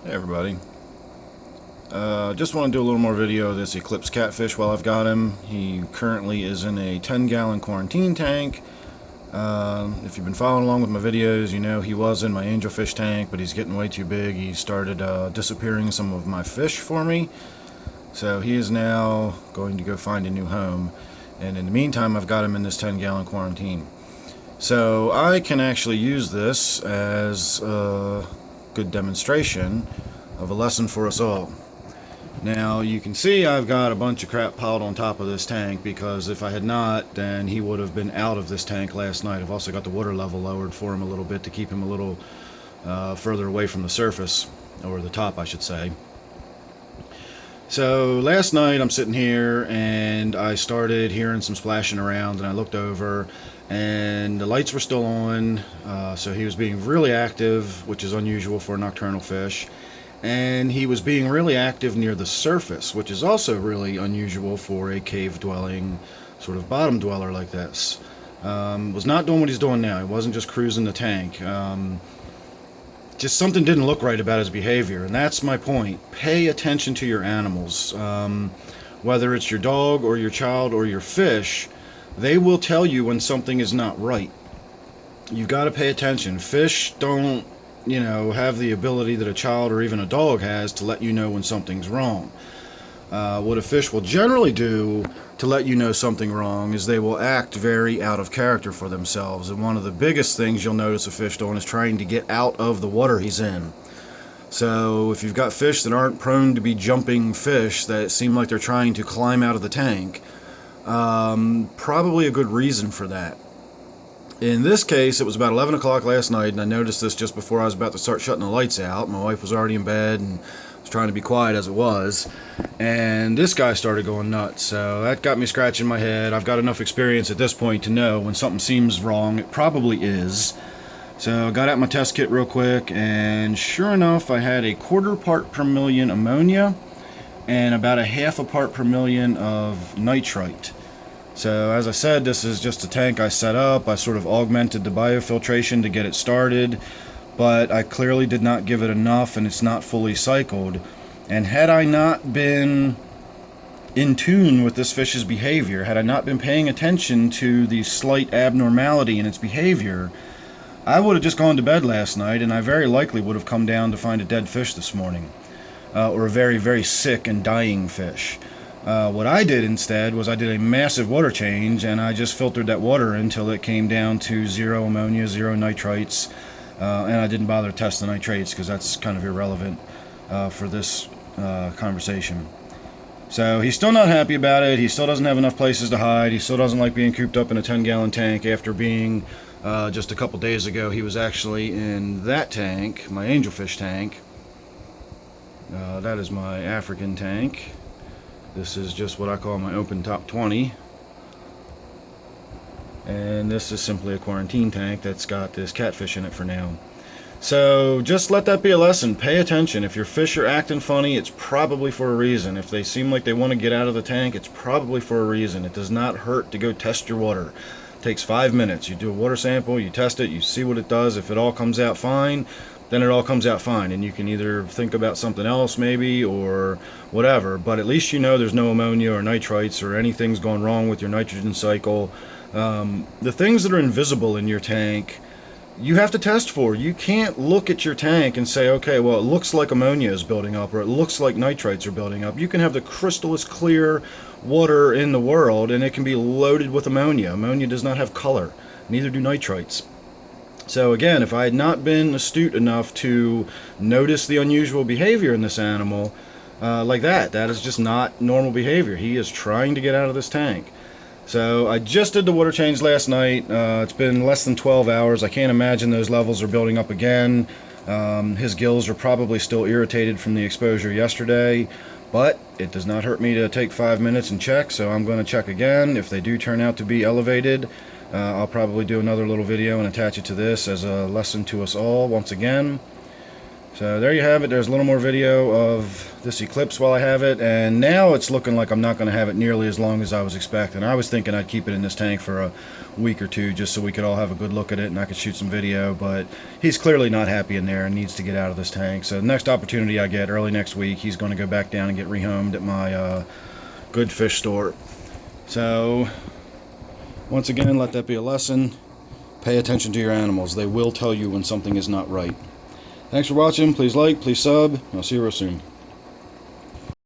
Hey everybody. Just want to do a little more video of this Eclipse Catfish while I've got him. He currently is in a 10-gallon quarantine tank. If you've been following along with my videos, you know he was in my angelfish tank, but he's getting way too big. He started disappearing some of my fish for me. So he is now going to go find a new home. And in the meantime, I've got him in this 10-gallon quarantine. So I can actually use this as a good demonstration of a lesson for us all. Now you can see I've got a bunch of crap piled on top of this tank, because if I had not, then he would have been out of this tank last night. I've also got the water level lowered for him a little bit to keep him a little further away from the surface, or the top I should say. So last night I'm sitting here and I started hearing some splashing around, and I looked over and the lights were still on, so he was being really active, which is unusual for a nocturnal fish. And he was being really active near the surface, which is also really unusual for a cave-dwelling, sort of bottom dweller like this. Was not doing what he's doing now. He wasn't just cruising the tank. Just something didn't look right about his behavior, and that's my point. Pay attention to your animals. Whether it's your dog or your child or your fish, they will tell you when something is not right. You've got to pay attention. Fish don't, have the ability that a child or even a dog has to let you know when something's wrong. What a fish will generally do to let you know something wrong is they will act very out of character for themselves. And one of the biggest things you'll notice a fish doing is trying to get out of the water he's in. So if you've got fish that aren't prone to be jumping fish that seem like they're trying to climb out of the tank, probably a good reason for that. In this case, it was about 11 o'clock last night, and I noticed this just before I was about to start shutting the lights out. My wife was already in bed and was trying to be quiet as it was, and this guy started going nuts. So that got me scratching my head. I've got enough experience at this point to know when something seems wrong, it probably is. So I got out my test kit real quick, and sure enough, I had a 1/4 part per million ammonia and about a 1/2 part per million of nitrite. So as I said, this is just a tank I set up. I sort of augmented the biofiltration to get it started, but I clearly did not give it enough, and it's not fully cycled. And had I not been in tune with this fish's behavior, had I not been paying attention to the slight abnormality in its behavior, I would have just gone to bed last night, and I very likely would have come down to find a dead fish this morning, or a very, very sick and dying fish. What I did instead was I did a massive water change, and I just filtered that water until it came down to 0 ammonia, 0 nitrites, and I didn't bother to test the nitrates because that's kind of irrelevant for this conversation. So he's still not happy about it. He still doesn't have enough places to hide. He still doesn't like being cooped up in a 10-gallon tank after being, just a couple days ago, he was actually in that tank, my angelfish tank. That is my African tank. This is just what I call my open top 20. And this is simply a quarantine tank that's got this catfish in it for now. So just let that be a lesson. Pay attention. If your fish are acting funny, it's probably for a reason. If they seem like they want to get out of the tank, it's probably for a reason. It does not hurt to go test your water. It takes 5 minutes. You do a water sample, you test it, you see what it does. If it all comes out fine, then it all comes out fine, and you can either think about something else maybe or whatever, but at least you know there's no ammonia or nitrites or anything's going wrong with your nitrogen cycle. The things that are invisible in your tank, you have to test for. You can't look at your tank and say, okay, well, it looks like ammonia is building up, or it looks like nitrites are building up. You can have the crystalline clear water in the world, and it can be loaded with ammonia. Ammonia does not have color, neither do nitrites. So again, if I had not been astute enough to notice the unusual behavior in this animal, like that is just not normal behavior. He is trying to get out of this tank. So I just did the water change last night. It's been less than 12 hours. I can't imagine those levels are building up again. His gills are probably still irritated from the exposure yesterday, but it does not hurt me to take 5 minutes and check, so I'm going to check again. If they do turn out to be elevated, I'll probably do another little video and attach it to this as a lesson to us all once again. So there you have it. There's a little more video of this Eclipse while I have it, and now it's looking like I'm not going to have it nearly as long as I was expecting. I was thinking I'd keep it in this tank for a week or two just so we could all have a good look at it and I could shoot some video, but he's clearly not happy in there and needs to get out of this tank. So the next opportunity I get, early next week, he's going to go back down and get rehomed at my good fish store. So once again, let that be a lesson. Pay attention to your animals. They will tell you when something is not right. Thanks for watching. Please like, please sub. I'll see you real soon.